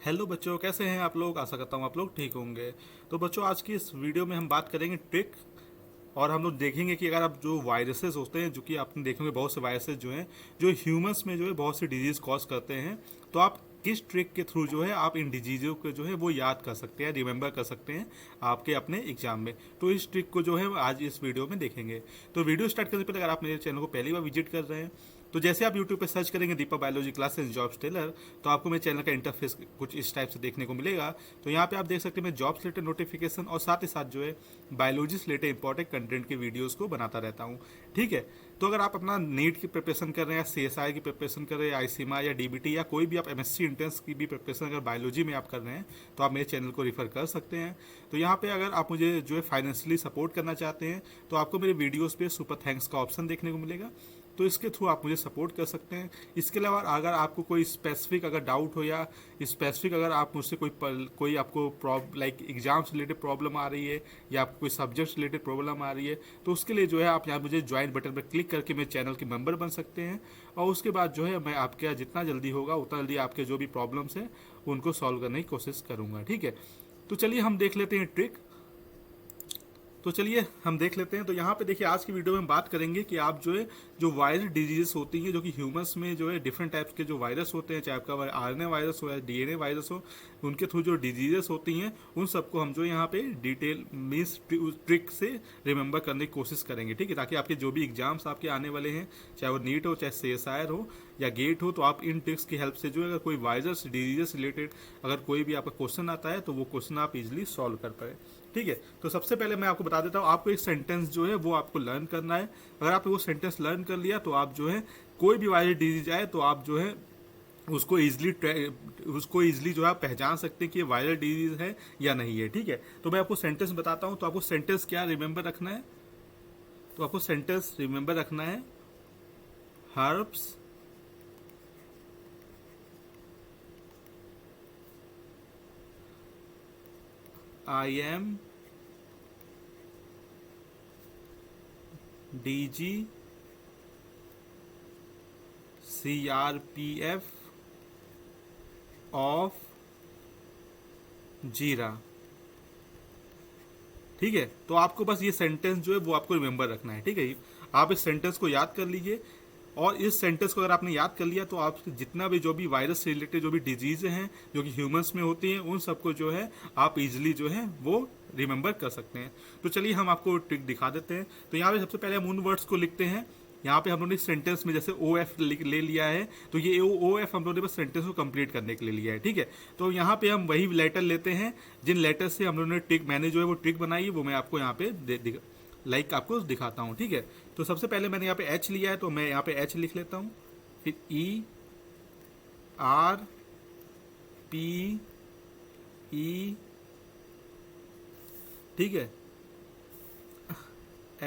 Hello बच्चों, कैसे हैं आप लोग। आशा करता हूँ आप लोग ठीक होंगे। तो बच्चों, आज की इस वीडियो में हम बात करेंगे ट्रिक। और हम लोग देखेंगे कि अगर आप जो वायरसेस होते हैं, जो कि आपने देखे होंगे बहुत से वायरसेस जो हैं जो ह्यूमंस में जो है बहुत सी डिजीज कॉज करते हैं, तो आप किस ट्रिक के थ्रू जो है आप इन डिजीज़ों को जो है वो याद कर सकते हैं, रिमेंबर कर सकते हैं आपके अपने एग्जाम में। तो इस ट्रिक को जो है आज इस वीडियो में देखेंगे। तो वीडियो स्टार्ट करने से पहले अगर आप मेरे चैनल को पहली बार विजिट कर रहे हैं, तो जैसे आप यूट्यूब पे सर्च करेंगे दीपा बायोलॉजी क्लासेस जॉब्स टेलर, तो आपको मेरे चैनल का इंटरफेस कुछ इस टाइप से देखने को मिलेगा। तो यहाँ पे आप देख सकते हैं मैं जॉब्स रिलेटेड नोटिफिकेशन और साथ ही साथ जो है बायोलॉजी से रिलेटेड इंपॉर्टेंट कंटेंट के वीडियोस को बनाता रहता हूँ। ठीक है। तो अगर आप अपना नीट की प्रिपरेशन कर रहे हैं या सीएसआई की प्रिपरेशन कर रहे हैं, आईसीएमआर या डीबीटी या कोई भी आप एमएससी इंट्रेंस की भी प्रिपरेशन अगर बायोलॉजी में आप कर रहे हैं, तो आप मेरे चैनल को रिफर कर सकते हैं। तो यहाँ पे अगर आप मुझे जो है फाइनेंशियली सपोर्ट करना चाहते हैं, तो आपको मेरे वीडियोस पे सुपर थैंक्स का ऑप्शन देखने को मिलेगा। तो इसके थ्रू आप मुझे सपोर्ट कर सकते हैं। इसके अलावा अगर आपको कोई स्पेसिफिक अगर डाउट हो या स्पेसिफिक अगर आप मुझसे कोई आपको लाइक एग्जाम से रिलेटेड प्रॉब्लम आ रही है या आपको कोई सब्जेक्ट से रिलेटेड प्रॉब्लम आ रही है, तो उसके लिए जो है आप यहाँ मुझे ज्वाइन बटन पर क्लिक करके मेरे चैनल के मेंबर बन सकते हैं। और उसके बाद जो है मैं आपके जितना जल्दी होगा उतना जल्दी आपके जो भी प्रॉब्लम्स हैं उनको सॉल्व करने की कोशिश करूँगा। ठीक है। तो चलिए हम देख लेते हैं ट्रिक। तो चलिए हम देख लेते हैं। तो यहाँ पे देखिए, आज की वीडियो में हम बात करेंगे कि आप जो है जो वायरल डिजीजेस होती हैं, जो कि ह्यूमंस में जो है डिफरेंट टाइप्स के जो वायरस होते हैं, चाहे आपका आरएनए वायरस हो या डीएनए वायरस हो, उनके थ्रू जो डिजीजेस होती हैं उन सबको हम जो यहाँ पे डिटेल मीन्स ट्रिक से रिमेंबर करने की कोशिश करेंगे। ठीक है। ताकि आपके जो भी एग्जाम्स आपके आने वाले हैं, चाहे वो नीट हो, चाहे सीएसआईआर हो या गेट हो, तो आप इन ट्रिक्स की हेल्प से जो है अगर कोई वायरस डिजीजेस रिलेटेड अगर कोई भी आपका क्वेश्चन आता है तो वो क्वेश्चन आप इजिली सॉल्व कर पाए। ठीक है। तो सबसे पहले मैं आपको बता देता हूँ, आपको एक सेंटेंस जो है वो आपको लर्न करना है। अगर आपने वो सेंटेंस लर्न कर लिया तो आप जो है कोई भी वायरल डिजीज आए तो आप जो है उसको इजिली जो है आप पहचान सकते हैं कि ये वायरल डिजीज है या नहीं है। ठीक है। तो मैं आपको सेंटेंस बताता हूँ। तो आपको सेंटेंस क्या रिमेंबर रखना है, तो आपको सेंटेंस रिमेंबर रखना है, herbs I am DG CRPF of जीरा। ठीक है। तो आपको बस ये सेंटेंस जो है वो आपको रिमेंबर रखना है। ठीक है। आप इस सेंटेंस को याद कर लीजिए। और इस सेंटेंस को अगर आपने याद कर लिया तो आप जितना भी जो भी वायरस से रिलेटेड जो भी डिजीज हैं जो कि ह्यूमंस में होती हैं, उन सबको जो है आप इजिली जो है वो रिमेंबर कर सकते हैं। तो चलिए हम आपको ट्रिक दिखा देते हैं। तो यहाँ पे सबसे पहले हम उन वर्ड्स को लिखते हैं। यहाँ पे हम लोगों ने सेंटेंस में जैसे ओ एफ ले लिया है, तो ये ओ एफ हम लोगों ने बस सेंटेंस को कंप्लीट करने के लिए लिया है। ठीक है। तो यहाँ पे हम वही लेटर लेते हैं जिन लेटर से हम लोगों ने ट्रिक, मैंने जो है वो ट्रिक बनाई है वो मैं आपको यहाँ पे आपको दिखाता हूँ। ठीक है। तो सबसे पहले मैंने यहाँ पे एच लिया है, तो मैं यहाँ पे एच लिख लेता हूँ। फिर ERPE, ठीक है,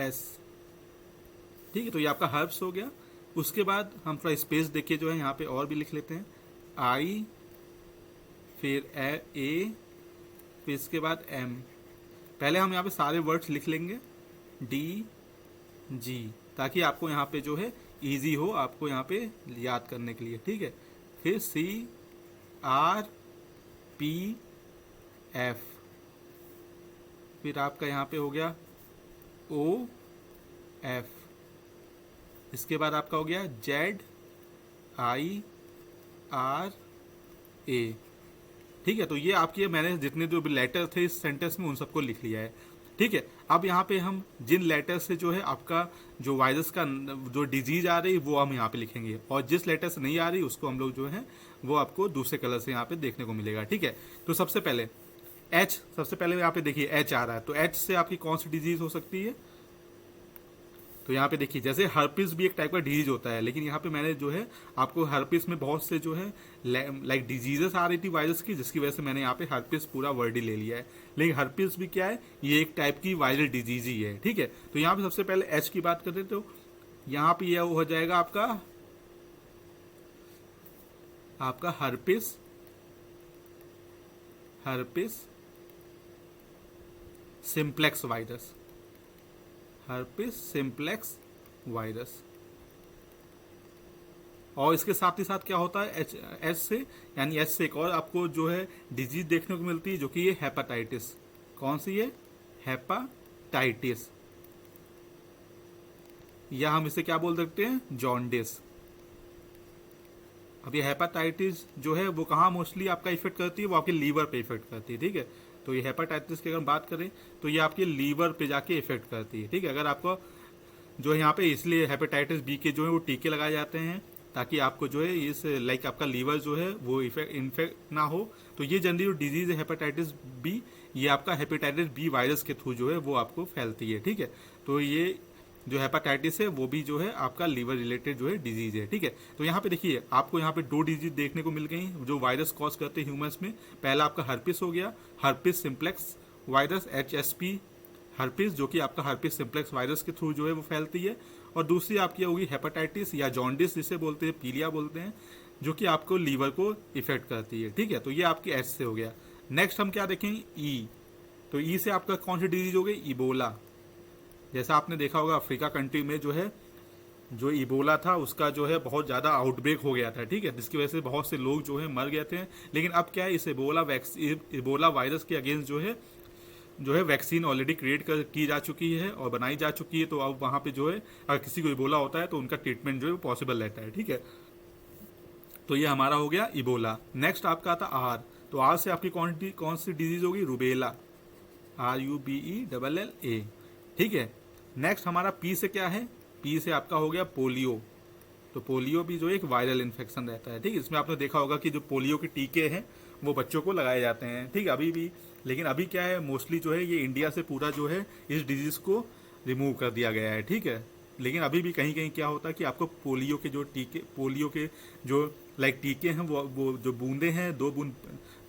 S। ठीक है। तो ये आपका हर्ब्स हो गया। उसके बाद हम थोड़ा स्पेस देखिए जो है यहाँ पे और भी लिख लेते हैं, I, फिर A, फिर इसके बाद M। पहले हम यहाँ पे सारे वर्ड्स लिख लेंगे, DG, ताकि आपको यहाँ पे जो है इजी हो आपको यहाँ पे याद करने के लिए। ठीक है। फिर CRPF, फिर आपका यहाँ पे हो गया OF, इसके बाद आपका हो गया ZIRA। ठीक है। तो ये आपके मैंने जितने जो भी लेटर थे इस सेंटेंस में उन सबको लिख लिया है। ठीक है। अब यहाँ पे हम जिन लेटर से जो है आपका जो वायरस का जो डिजीज आ रही है वो हम यहाँ पे लिखेंगे, और जिस लेटर से नहीं आ रही उसको हम लोग जो है वो आपको दूसरे कलर से यहाँ पे देखने को मिलेगा। ठीक है। तो सबसे पहले एच, सबसे पहले यहाँ पे देखिए एच आ रहा है, तो एच से आपकी कौन सी डिजीज हो सकती है। तो यहाँ पे देखिए जैसे हर्पिस भी एक टाइप का डिजीज होता है, लेकिन यहाँ पे मैंने जो है आपको हर्पिस में बहुत से जो है लाइक डिजीजेस आ रही थी वायरस की, जिसकी वजह से मैंने यहाँ पे हर्पिस पूरा वर्ड ही ले लिया है। लेकिन हर्पिस भी क्या है, ये एक टाइप की वायरल डिजीज ही है। ठीक है। तो यहाँ पे सबसे पहले एच की बात करते तो यहाँ पे यह हो जाएगा आपका आपका herpes, herpes simplex virus, herpes simplex virus. और इसके साथ ही साथ क्या होता है एच से, यानी एच से एक और आपको जो है डिजीज देखने को मिलती है, जो कि ये हेपाटाइटिस। कौन सी है? हेपाटाइटिस, या हम इसे क्या बोल सकते हैं? जॉन्डिस। अब ये हेपाटाइटिस जो है वो कहाँ मोस्टली आपका इफेक्ट करती है? वो आपके लीवर पे इफेक्ट करती है, ठीक है। तो ये हेपाटाइटिस की अगर बात करें तो ये आपके लीवर पे जाके इफेक्ट करती है, ठीक है। अगर आपको जो है यहाँ पे इसलिए हेपेटाइटिस बी के जो है वो टीके लगाए जाते हैं, ताकि आपको जो है इस लाइक आपका लीवर जो है वो इन्फेक्ट ना हो। तो ये जनरली जो डिजीज है हेपेटाइटिस बी, ये आपका हेपेटाइटिस बी वायरस के थ्रू जो है वो आपको फैलती है, ठीक है। तो ये जो हेपाटाइटिस है वो भी जो है आपका लीवर रिलेटेड जो है डिजीज है, ठीक है। तो यहाँ पे देखिए आपको यहाँ पे 2 डिजीज देखने को मिल गई जो वायरस कॉज करते हैं ह्यूमंस में। पहला आपका हर्पिस हो गया, herpes simplex virus HSP herpes, जो कि आपका हर्पिस सिम्प्लेक्स वायरस के थ्रू जो है वो फैलती है। और दूसरी आपकी होगी हेपेटाइटिस या जॉन्डिस जिसे बोलते हैं, पीलिया बोलते हैं, जो कि आपको लीवर को इफेक्ट करती है, ठीक है। तो ये आपकी एच से हो गया। नेक्स्ट हम क्या देखेंगे? ई। तो ई से आपका कौन सी डिजीज हो गई? इबोला। जैसा आपने देखा होगा अफ्रीका कंट्री में जो है जो इबोला था उसका जो है बहुत ज़्यादा आउटब्रेक हो गया था, ठीक है, जिसकी वजह से बहुत से लोग जो है मर गए थे। लेकिन अब क्या है, इस इबोला वायरस के अगेंस्ट जो है वैक्सीन ऑलरेडी की जा चुकी है और बनाई जा चुकी है। तो अब वहाँ पे जो है अगर किसी को इबोला होता है तो उनका ट्रीटमेंट जो है पॉसिबल रहता है, ठीक है। तो ये हमारा हो गया इबोला। नेक्स्ट आपका आता आर। तो आर से आपकी कौन सी डिजीज होगी? रूबेला, RUBELLA, ठीक है। नेक्स्ट हमारा पी से क्या है? पी से आपका हो गया पोलियो। तो पोलियो भी जो एक वायरल इन्फेक्शन रहता है, ठीक है। इसमें आपने देखा होगा कि जो पोलियो के टीके हैं वो बच्चों को लगाए जाते हैं, ठीक है, अभी भी। लेकिन अभी क्या है, मोस्टली जो है ये इंडिया से पूरा जो है इस डिजीज को रिमूव कर दिया गया है, ठीक है। लेकिन अभी भी कहीं कहीं क्या होता है कि आपको पोलियो के जो लाइक टीके हैं वो जो बूंदे हैं, 2 बूंद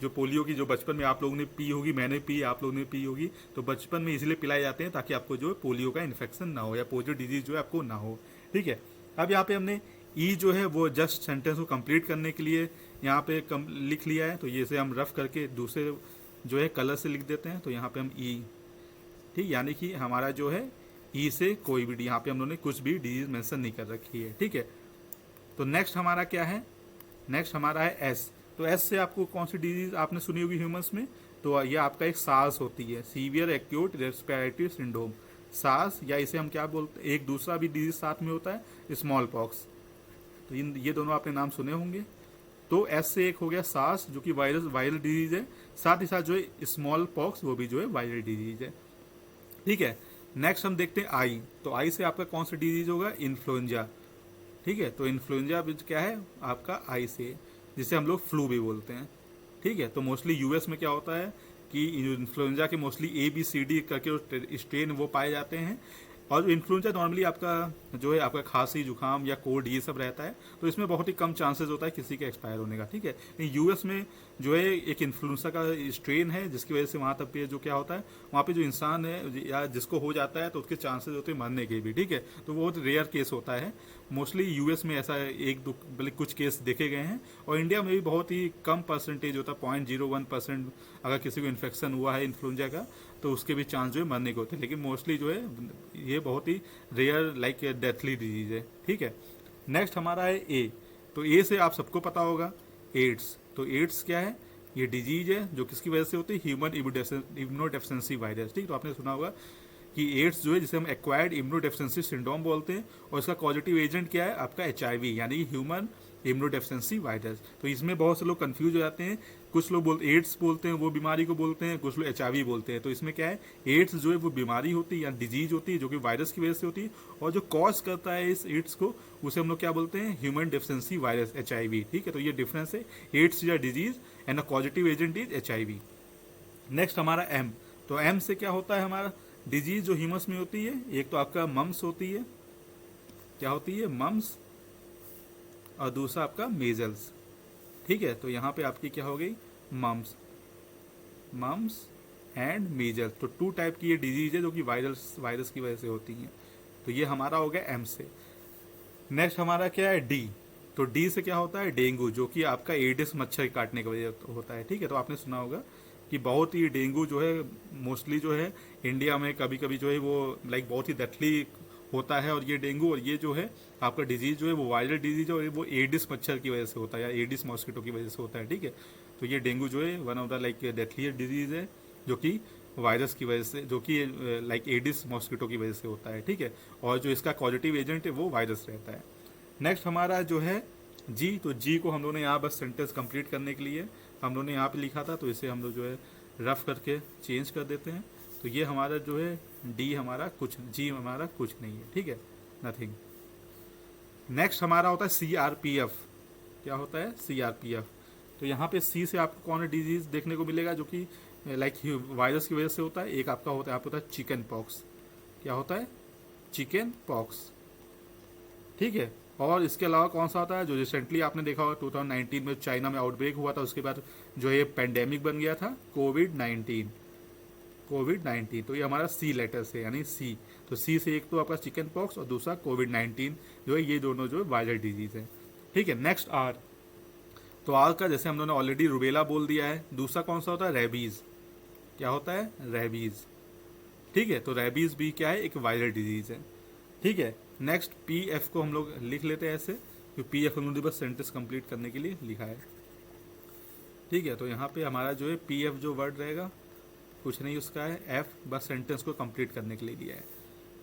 जो पोलियो की जो बचपन में आप लोगों ने पी होगी, मैंने पी, आप लोगों ने पी होगी, तो बचपन में इसलिए पिलाए जाते हैं ताकि आपको जो है पोलियो का इन्फेक्शन ना हो या पोलियो डिजीज जो है आपको ना हो, ठीक है। अब यहाँ पे हमने ई जो है वो जस्ट सेंटेंस को कंप्लीट करने के लिए यहाँ पे लिख लिया है। तो ये से हम रफ करके दूसरे जो है कलर से लिख देते हैं। तो यहाँ पे हम ई, ठीक, यानी कि हमारा जो है ई से कोई भी, यहाँ पे हम लोगों ने कुछ भी डिजीज मेंशन नहीं कर रखी है, ठीक है। तो नेक्स्ट हमारा क्या है? नेक्स्ट हमारा है एस। तो एस से आपको कौन सी डिजीज आपने सुनी होगी ह्यूमंस में? तो ये आपका एक सार्स होती है, severe acute respiratory syndrome, SARS, या इसे हम क्या बोलते हैं, एक दूसरा भी डिजीज साथ में होता है, स्मॉल पॉक्स। तो ये दोनों आपने नाम सुने होंगे। तो एस से एक हो गया सार्स, जो कि वायरल डिजीज है, साथ ही साथ जो है स्मॉल पॉक्स वो भी जो है वायरल डिजीज है, ठीक है। नेक्स्ट हम देखते हैं आई। तो आई से आपका कौन सा डिजीज होगा? इन्फ्लुएंजा, ठीक है। तो इन्फ्लुएंजा भी क्या है आपका आई से, जिसे हम लोग फ्लू भी बोलते हैं, ठीक है। तो मोस्टली यूएस में क्या होता है कि इन्फ्लुएंजा के मोस्टली ABCD करके स्ट्रेन वो पाए जाते हैं। और इन्फ्लुएंजा नॉर्मली आपका जो है आपका खांसी जुकाम या कोल्ड ये सब रहता है, तो इसमें बहुत ही कम चांसेस होता है किसी के एक्सपायर होने का, ठीक है। यूएस में जो है एक इन्फ्लुएंजा का स्ट्रेन है, जिसकी वजह से वहाँ तक पे जो क्या होता है, वहाँ पे जो इंसान है या जिसको हो जाता है तो उसके चांसेस होते हैं मरने के भी, ठीक है। तो वो बहुत रेयर केस होता है। मोस्टली यूएस में ऐसा एक दो बल्कि कुछ केस देखे गए हैं, और इंडिया में भी बहुत ही कम परसेंटेज होता है, 0.01%। अगर किसी को इन्फेक्शन हुआ है इन्फ्लुएंजा का तो उसके भी चांस जो है मरने के होते हैं। लेकिन मोस्टली जो है ये बहुत ही रेयर लाइक डेथली डिजीज है, ठीक है। नेक्स्ट हमारा है ए। तो ए से आप सबको पता होगा एड्स। तो एड्स क्या है? ये डिजीज है जो किसकी वजह से होती है? ह्यूमन इम्यूनोडेफिशिएंसी वायरस, ठीक। तो आपने सुना होगा कि एड्स जो है जिसे हम एक्वायर्ड इम्यूनोडेफिशिएंसी सिंड्रोम बोलते हैं, और इसका पॉजिटिव एजेंट क्या है? आपका HIV, यानी ह्यूमन इम्यूनोडेफिशिएंसी वायरस। तो इसमें बहुत से लोग कंफ्यूज हो जाते हैं, कुछ लोग एड्स बोलते हैं, वो बीमारी को बोलते हैं, कुछ लोग HIV बोलते हैं। तो इसमें क्या है, एड्स जो है वो बीमारी होती है या डिजीज होती है जो कि वायरस की वजह से होती है, और जो कॉज करता है इस एड्स को उसे हम लोग क्या बोलते हैं? ह्यूमन डेफिशिएंसी वायरस, HIV, ठीक है। तो ये डिफरेंस है, एड्स या disease and a positive agent is HIV। Next हमारा M। तो M से क्या होता है हमारा? डिजीज जो ह्यूमस में होती है, एक तो आपका मम्स होती है, क्या होती है? मम्स, और दूसरा आपका मेजल्स, ठीक है। तो यहाँ पे आपकी क्या हो गई? Mumps and measles. तो 2 टाइप की ये डिजीज है जो कि वायरस की वजह से होती हैं। तो ये हमारा हो गया M से। नेक्स्ट हमारा क्या है? D। तो D से क्या होता है? डेंगू, जो कि आपका एडिस मच्छर काटने की वजह से होता है, ठीक है। तो आपने सुना होगा कि बहुत ही डेंगू जो है मोस्टली जो है इंडिया में कभी कभी जो है वो लाइक बहुत ही डेथली होता है, और ये डेंगू और ये जो है आपका डिजीज जो है वो वायरल डिजीज है, और वो एडिस मच्छर की वजह से होता है या एडिस मॉस्किटो की वजह से होता है, ठीक है। तो ये डेंगू जो है one of the like deadlier disease है, जो कि वायरस की वजह से, जो कि लाइक एडिस मॉस्किटो की वजह से होता है, ठीक है। और जो इसका कॉजेटिव एजेंट है वो वायरस रहता है। नेक्स्ट हमारा जो है जी, तो जी को हम लोगों ने यहाँ बस सेंटेंस कंप्लीट करने के लिए हम लोगों ने यहाँ पे लिखा था, तो इसे हम लोग जो है रफ करके चेंज कर देते हैं। तो ये हमारा जो है डी हमारा कुछ, जी हमारा कुछ नहीं है, ठीक है, नथिंग। नेक्स्ट हमारा होता है CRPF। क्या होता है CRPF? तो यहाँ पे सी से आपको कौन डिजीज देखने को मिलेगा जो कि लाइक वायरस की वजह से होता है। एक आपका होता है चिकन पॉक्स। क्या होता है? चिकन पॉक्स, ठीक है। और इसके अलावा कौन सा होता है जो रिसेंटली आपने देखा होगा 2019 में चाइना में आउटब्रेक हुआ था, उसके बाद जो ये पेंडेमिक बन गया था, कोविड-19। तो ये हमारा सी लेटर से, यानी सी। तो सी से एक तो आपका चिकन पॉक्स और दूसरा कोविड-19 जो है, ये दोनों जो है वायरल डिजीज है, ठीक है। Next are. तो आर का जैसे हम लोगों ने ऑलरेडी रुबेला बोल दिया है। दूसरा कौन सा होता है? रेबीज। क्या होता है? रेबीज, ठीक है। तो रेबीज भी क्या है? एक वायरल डिजीज है, ठीक है। नेक्स्ट PF को हम लोग लिख लेते हैं ऐसे, क्योंकि PF हम लोगों ने बस सेंटेंस कंप्लीट करने के लिए लिखा है, ठीक है। तो यहाँ पे हमारा जो है PF जो वर्ड रहेगा कुछ नहीं उसका है, F बस सेंटेंस को कंप्लीट करने के लिए दिया है,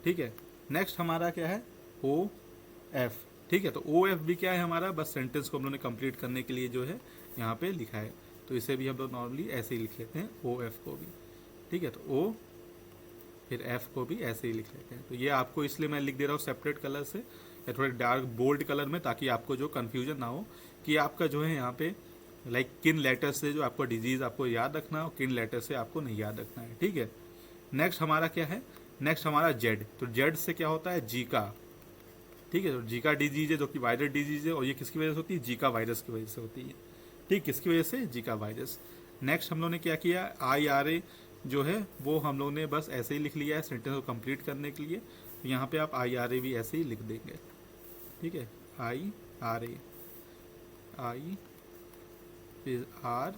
ठीक है। नेक्स्ट हमारा क्या है? OF, ठीक है। तो OF भी क्या है हमारा? बस सेंटेंस को हम लोगों ने कंप्लीट करने के लिए जो है यहाँ पे लिखा है। तो इसे भी हम लोग नॉर्मली ऐसे ही लिख लेते हैं, OF को भी, ठीक है। तो O फिर F को भी ऐसे ही लिख लेते हैं। तो ये आपको इसलिए मैं लिख दे रहा हूँ सेपरेट कलर से या थोड़े डार्क बोल्ड कलर में, ताकि आपको जो कन्फ्यूजन ना हो कि आपका जो है यहाँ पे लाइक किन लेटर से जो आपको डिजीज आपको याद रखना हो, किन लेटर से आपको नहीं याद रखना है, ठीक है। नेक्स्ट हमारा क्या है? नेक्स्ट हमारा जेड। तो जेड से क्या होता है? जीका, ठीक है। तो जीका डिजीज है जो कि वायरल डिजीज है, और ये किसकी वजह से होती है? जीका वायरस की वजह से होती है, ठीक। किसकी वजह से? Zika virus. नेक्स्ट हम लोग ने क्या किया? IRA जो है वो हम लोग ने बस ऐसे ही लिख लिया है सेंटेंस को कंप्लीट करने के लिए। तो यहाँ पे आप IRA भी ऐसे ही लिख देंगे, ठीक है। IRA, I फिर R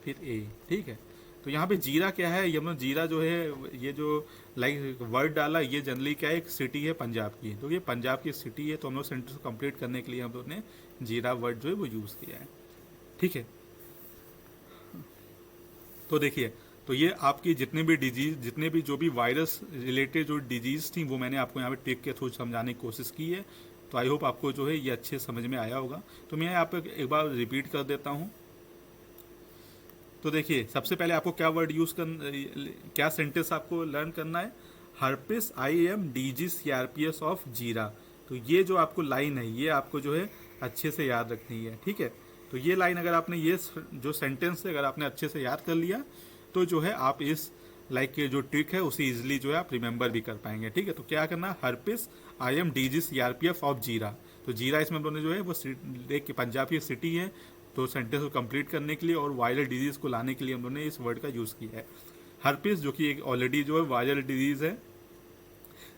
फिर A, ठीक है। तो यहाँ पे जीरा क्या है? ये हम लोग जीरा जो है, ये जो लाइक वर्ड डाला, ये जनरली क्या है? एक सिटी है पंजाब की। तो ये पंजाब की सिटी है, तो हम लोग सेंटेंस को कंप्लीट करने के लिए हम लोग ने जीरा वर्ड जो है वो यूज़ किया है, ठीक है। तो देखिए, तो ये आपकी जितने भी डिजीज, जितने भी जो भी वायरस रिलेटेड जो डिजीज थी, वो मैंने आपको यहाँ पे ट्रिक के थ्रू समझाने की कोशिश की है। तो आई होप आपको जो है ये अच्छे समझ में आया होगा। तो मैं आप एक बार रिपीट कर देता हूँ। तो देखिए, सबसे पहले आपको क्या वर्ड यूज़ क्या सेंटेंस आपको लर्न करना है? Herpes IM DG CRPS of जीरा। तो ये जो आपको लाइन है, ये आपको जो है अच्छे से याद रखनी है, ठीक है। तो ये लाइन अगर आपने, ये जो सेंटेंस है अगर आपने अच्छे से याद कर लिया, तो जो है आप इस लाइक जो ट्रिक है उसे इजीली जो है आप रिमेंबर भी कर पाएंगे, ठीक है। तो क्या करना? Herpes IM DG CRPF of जीरा। तो जीरा इसमें हम लोगों ने जो है वो एक पंजाब की सिटी है, तो सेंटेंस को कंप्लीट करने के लिए और वायरल डिजीज को लाने के लिए हम लोगों ने इस वर्ड का यूज़ किया है। हर्पिस जो कि एक ऑलरेडी जो है वायरल डिजीज है,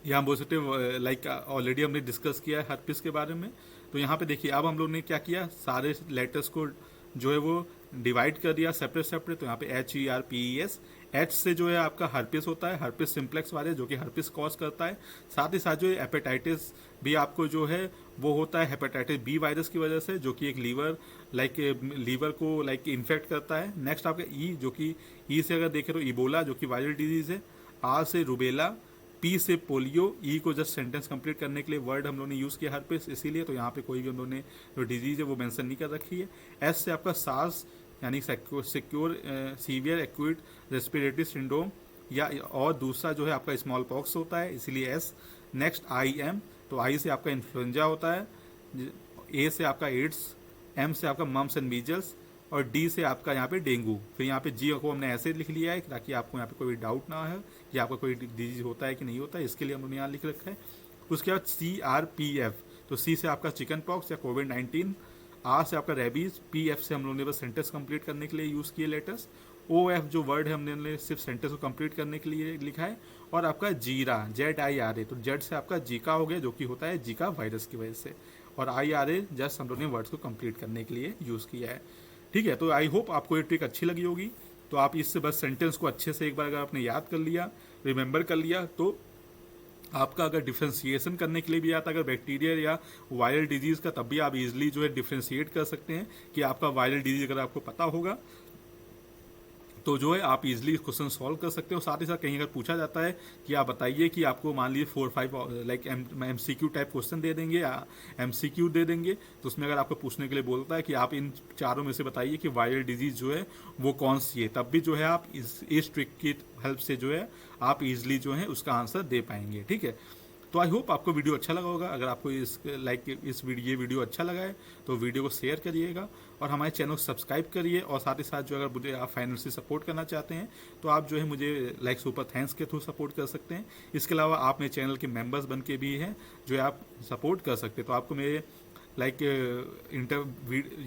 या हम बोल सकते हैं लाइक ऑलरेडी हमने डिस्कस किया है हर्पिस के बारे में। तो यहाँ पे देखिए, अब हम लोग ने क्या किया? सारे लेटर्स को जो है वो डिवाइड कर दिया सेपरेट सेपरेट। तो यहाँ पे HERPES, H से जो है आपका हर्पिस होता है, हर्पिस सिम्प्लेक्स वायरस जो कि हर्पिस कॉज करता है। साथ ही साथ जो है हेपेटाइटिस भी आपको जो है वो होता है हेपेटाइटिस B वायरस की वजह से, जो कि एक लीवर को लाइक इन्फेक्ट करता है। नेक्स्ट आपका E, जो कि E से अगर देखें तो इबोला जो कि वायरल डिजीज है। R से रुबेला, P से पोलियो, E को जस्ट सेंटेंस कंप्लीट करने के लिए वर्ड हम लोगों ने यूज़ किया हर्पिस, इसीलिए। तो यहाँ पे कोई भी हम लोगों ने जो डिजीज है वो मेंशन नहीं कर रखी है। S से आपका सार्स यानी secure severe acute respiratory syndrome, या और दूसरा जो है आपका स्मॉल पॉक्स होता है, इसीलिए S। नेक्स्ट IM, तो I से आपका इन्फ्लुएंजा होता है, A से आपका एड्स, M से आपका मम्स एंड मीजल्स, और D से आपका यहाँ पे डेंगू। फिर यहाँ पे G को हमने ऐसे लिख लिया है ताकि आपको यहाँ पे कोई डाउट ना हो कि आपका कोई डिजीज होता है कि नहीं होता है, इसके लिए हमने यहाँ लिख रखा है। उसके बाद CRPF, तो C से आपका चिकन पॉक्स या कोविड-19, R से आपका रेबीज, PF से हम लोगों ने बस सेंटेंस कंप्लीट करने के लिए यूज़ किए लेटर्स। OF जो वर्ड है हमने सिर्फ सेंटेंस को कंप्लीट करने के लिए लिखा है। और आपका जीरा, ZIRA, तो जेड से आपका जीका हो गया जो कि होता है जीका वायरस की वजह से, और IRA जस्ट हम लोगों ने वर्ड्स को कंप्लीट करने के लिए यूज़ किया है, ठीक है। तो आई होप आपको ये ट्रिक अच्छी लगी होगी। तो आप इससे बस सेंटेंस को अच्छे से एक बार अगर आपने याद कर लिया, रिमेंबर कर लिया, तो आपका अगर डिफ्रेंशिएशन करने के लिए भी आता है, अगर बैक्टीरियल या वायरल डिजीज़ का, तब भी आप इजीली जो है डिफ्रेंशिएट कर सकते हैं कि आपका वायरल डिजीज़ अगर आपको पता होगा तो जो है आप इजीली क्वेश्चन सॉल्व कर सकते हो। साथ ही साथ कहीं अगर पूछा जाता है कि आप बताइए कि आपको मान लीजिए 4-5 लाइक MCQ टाइप क्वेश्चन दे देंगे या MCQ दे देंगे, तो उसमें अगर आपको पूछने के लिए बोलता है कि आप इन चारों में से बताइए कि वायरल डिजीज जो है वो कौन सी है, तब भी जो है आप इस ट्रिक की हेल्प से जो है आप इजिली जो है उसका आंसर दे पाएंगे। ठीक है, तो आई होप आपको वीडियो अच्छा लगा होगा। अगर आपको ये वीडियो अच्छा लगा है तो वीडियो को शेयर करिएगा और हमारे चैनल को सब्सक्राइब करिए। और साथ ही साथ जो अगर मुझे आप फाइनेंशियली सपोर्ट करना चाहते हैं तो आप जो है मुझे लाइक सुपर थैंक्स के थ्रू सपोर्ट कर सकते हैं। इसके अलावा आप मेरे चैनल के मेंबर्स बन के भी हैं जो है आप सपोर्ट कर सकते हैं। तो आपको मेरे लाइक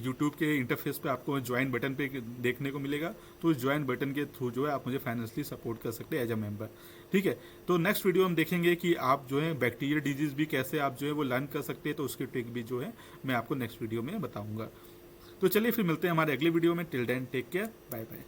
यूट्यूब के इंटरफेस पे आपको ज्वाइन बटन पे देखने को मिलेगा, तो उस ज्वाइन बटन के थ्रू जो है आप मुझे फाइनेंशियली सपोर्ट कर सकते हैं एज अ मेंबर। ठीक है, तो नेक्स्ट वीडियो हम देखेंगे कि आप जो है बैक्टीरियल डिजीज भी कैसे आप जो है वो लर्न कर सकते हैं, तो उसकी ट्रिक भी जो है मैं आपको नेक्स्ट वीडियो में बताऊंगा। तो चलिए फिर मिलते हैं हमारे अगले वीडियो में। Till then take care, bye bye.